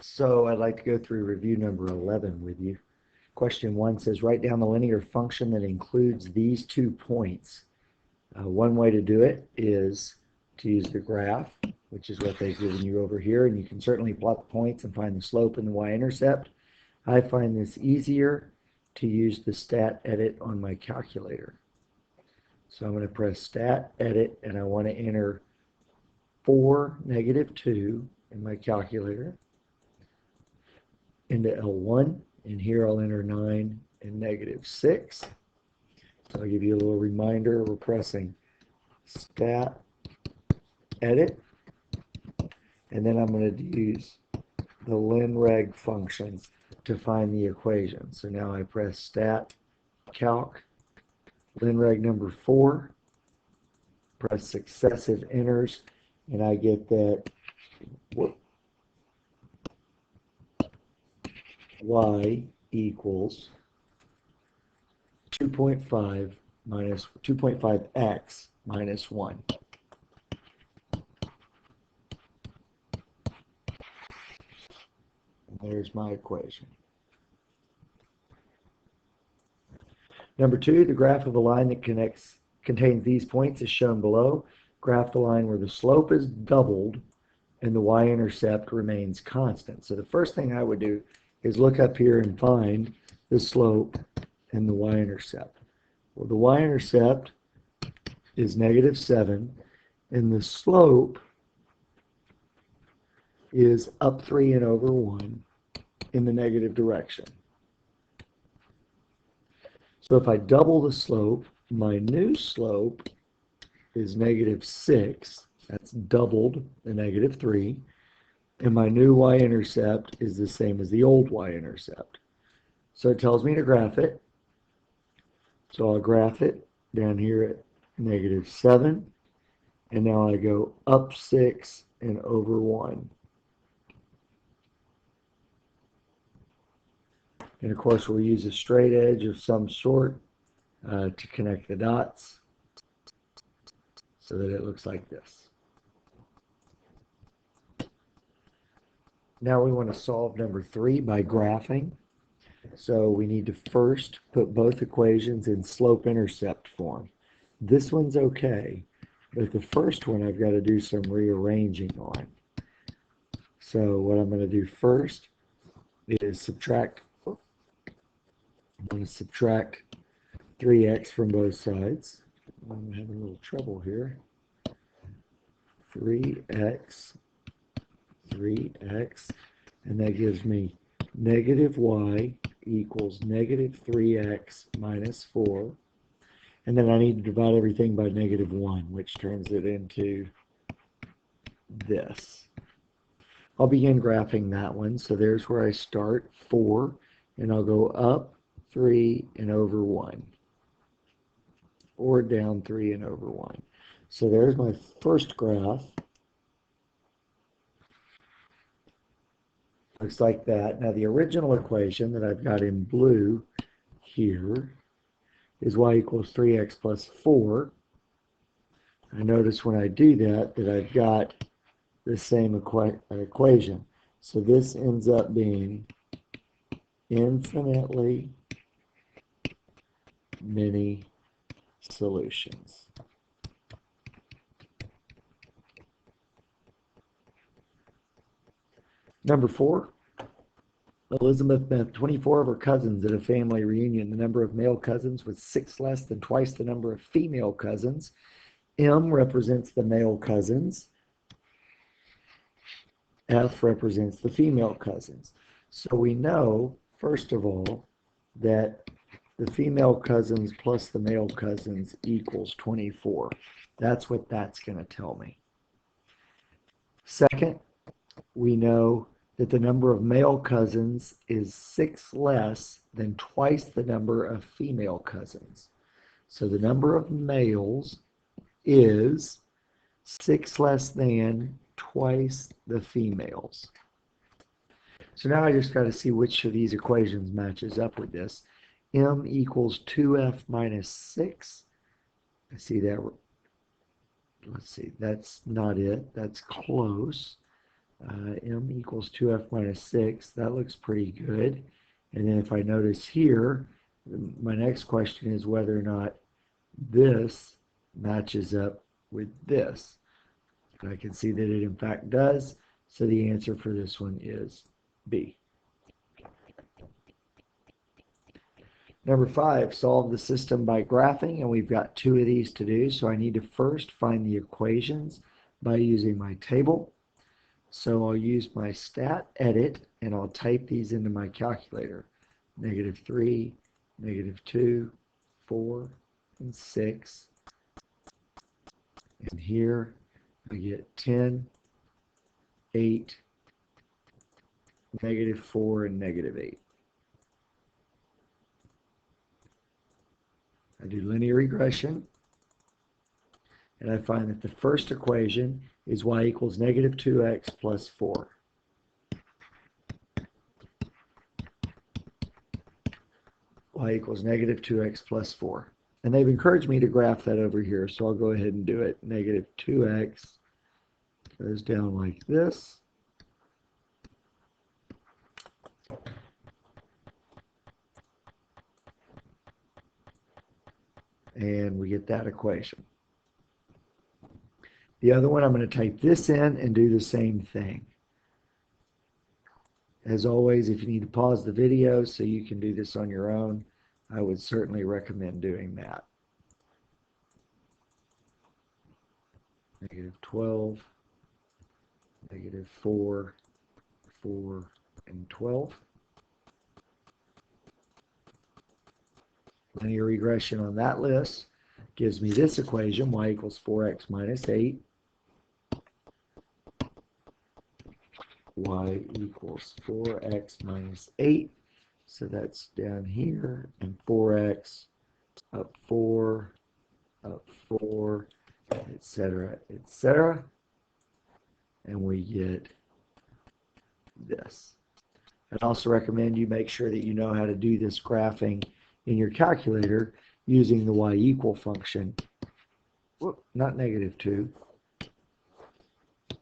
So I'd like to go through review number 11 with you. Question 1 says, write down the linear function that includes these 2 points. One way to do it is to use the graph, which is what they've given you over here, and you can certainly plot the points and find the slope and the y-intercept. I find this easier to use the stat edit on my calculator. So I'm going to press stat edit, and I want to enter 4, -2 in my calculator into L1, and here I'll enter 9 and -6. So I'll give you a little reminder. We're pressing stat edit, and then I'm going to use the linreg function to find the equation. So now I press stat calc linreg number 4, press successive enters, and I get that y equals 2.5 minus 2.5x minus 1. And there's my equation. Number 2, the graph of a line that contains these points is shown below. Graph the line where the slope is doubled and the y-intercept remains constant. So the first thing I would do is look up here and find the slope and the y-intercept. Well, the y-intercept is -7, and the slope is up 3 and over 1 in the negative direction. So if I double the slope, my new slope is -6. That's doubled the -3. And my new y-intercept is the same as the old y-intercept. So it tells me to graph it. So I'll graph it down here at -7. And now I go up 6 and over 1. And of course, we'll use a straight edge of some sort to connect the dots so that it looks like this. Now we want to solve number 3 by graphing. So we need to first put both equations in slope-intercept form. This one's okay, but the first one I've got to do some rearranging on. So what I'm going to do first is subtract. I'm going to subtract 3x from both sides. I'm having a little trouble here. 3x, and that gives me -y equals -3x minus 4. And then I need to divide everything by -1, which turns it into this. I'll begin graphing that one. So there's where I start, 4, and I'll go up 3 and over 1, or down 3 and over 1. So there's my first graph. Looks like that. Now the original equation that I've got in blue here is y equals 3x plus 4. I notice when I do that I've got the same equation. So this ends up being infinitely many solutions. Number 4, Elizabeth met 24 of her cousins at a family reunion. The number of male cousins was 6 less than twice the number of female cousins. M represents the male cousins. F represents the female cousins. So we know, first of all, that the female cousins plus the male cousins equals 24. That's what that's going to tell me. Second, we know that the number of male cousins is 6 less than twice the number of female cousins. So the number of males is 6 less than twice the females. So now I just got to see which of these equations matches up with this. M equals 2f minus 6. I see that. Let's see, that's not it. That's close. m equals 2f minus 6. That looks pretty good. And then if I notice here, my next question is whether or not this matches up with this. And I can see that it in fact does. So the answer for this one is B. Number 5, solve the system by graphing, and we've got 2 of these to do. So I need to first find the equations by using my table. So I'll use my stat edit and I'll type these into my calculator. -3, -2, 4, and 6. And here I get 10, 8, -4, and -8. I do linear regression, and I find that the first equation is y equals -2x plus 4. Y equals -2x plus 4. And they've encouraged me to graph that over here, so I'll go ahead and do it. -2x goes down like this. And we get that equation. The other one, I'm going to type this in and do the same thing. As always, if you need to pause the video so you can do this on your own, I would certainly recommend doing that. -12, -4, 4, and 12. Linear regression on that list gives me this equation, y equals 4x minus 8. Y equals 4x minus 8. So that's down here, and 4x up 4, etc., etc. And we get this. I'd also recommend you make sure that you know how to do this graphing in your calculator using the y equal function. Whoop, not -2,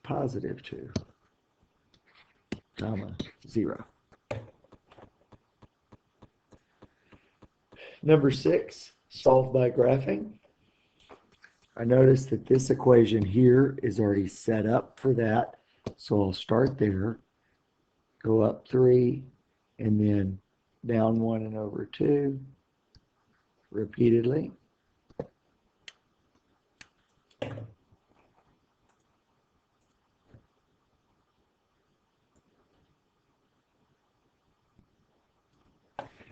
+2, comma, 0. Number 6, solve by graphing. I notice that this equation here is already set up for that, so I'll start there, go up 3, and then down 1 and over 2 repeatedly.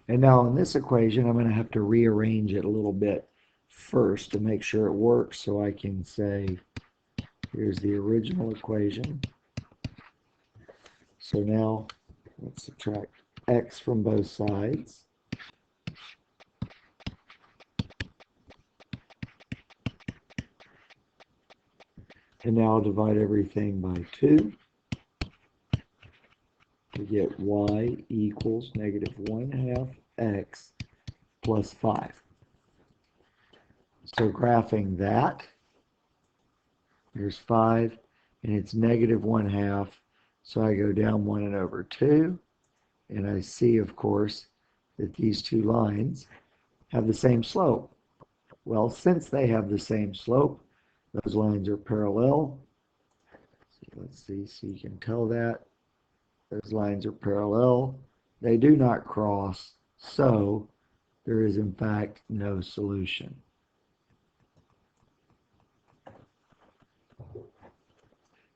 And now in this equation, I'm going to have to rearrange it a little bit first to make sure it works, so I can say, here's the original equation. So now let's subtract x from both sides. And now I'll divide everything by 2 to get y equals -1/2 x plus 5. So graphing that, there's 5, and it's -1/2, so I go down 1 and over 2, and I see, of course, that these two lines have the same slope. Well, since they have the same slope, those lines are parallel. So let's see, so you can tell that. Those lines are parallel. They do not cross, so there is, in fact, no solution.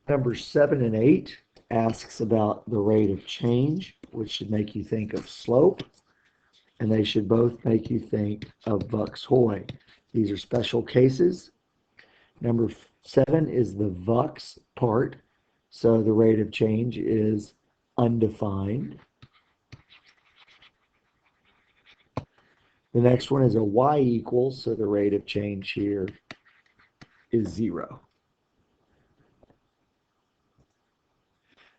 Number 7 and 8 asks about the rate of change, which should make you think of slope, and they should both make you think of Vux-Hoy. These are special cases. Number 7 is the Vux part, so the rate of change is undefined. The next one is a y equals, so the rate of change here is 0.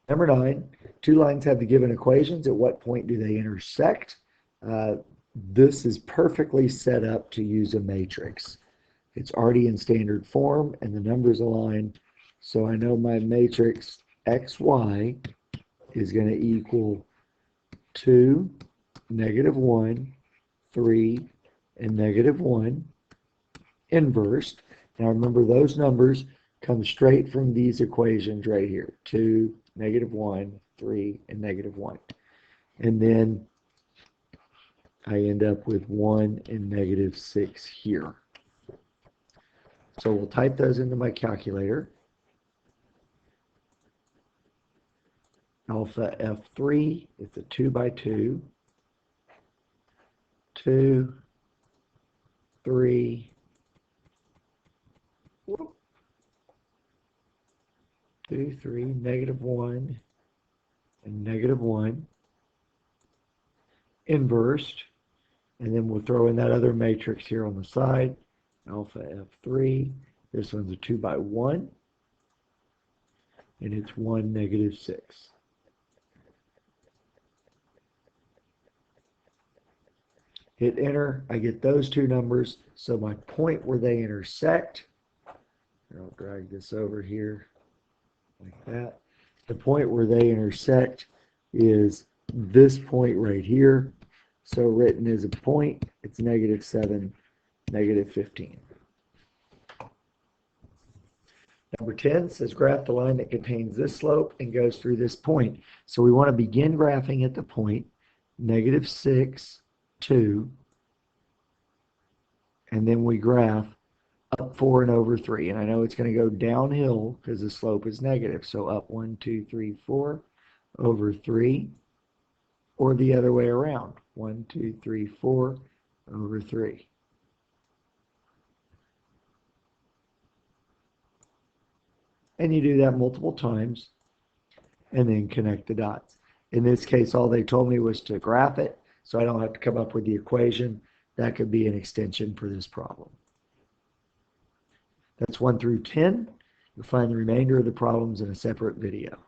Number 9, two lines have the given equations. At what point do they intersect? This is perfectly set up to use a matrix. It's already in standard form and the numbers align, so I know my matrix xy is going to equal 2, -1, 3, and -1 inversed. Now remember, those numbers come straight from these equations right here. 2, -1, 3, and -1. And then I end up with 1 and -6 here. So we'll type those into my calculator. Alpha F3, it's a 2 by 2. 2, 3, 2, 3, -1, and -1, inversed, and then we'll throw in that other matrix here on the side, alpha F3, this one's a 2 by 1, and it's 1, -6. Hit enter, I get those two numbers, so my point where they intersect, I'll drag this over here like that, the point where they intersect is this point right here, so written as a point, it's -7, -15. Number 10 says graph the line that contains this slope and goes through this point. So we want to begin graphing at the point, -6, 2, and then we graph up 4 and over 3. And I know it's going to go downhill because the slope is negative. So up 1, 2, 3, 4, over 3, or the other way around, 1, 2, 3, 4, over 3. And you do that multiple times and then connect the dots. In this case, all they told me was to graph it, so I don't have to come up with the equation. That could be an extension for this problem. That's 1 through 10. You'll find the remainder of the problems in a separate video.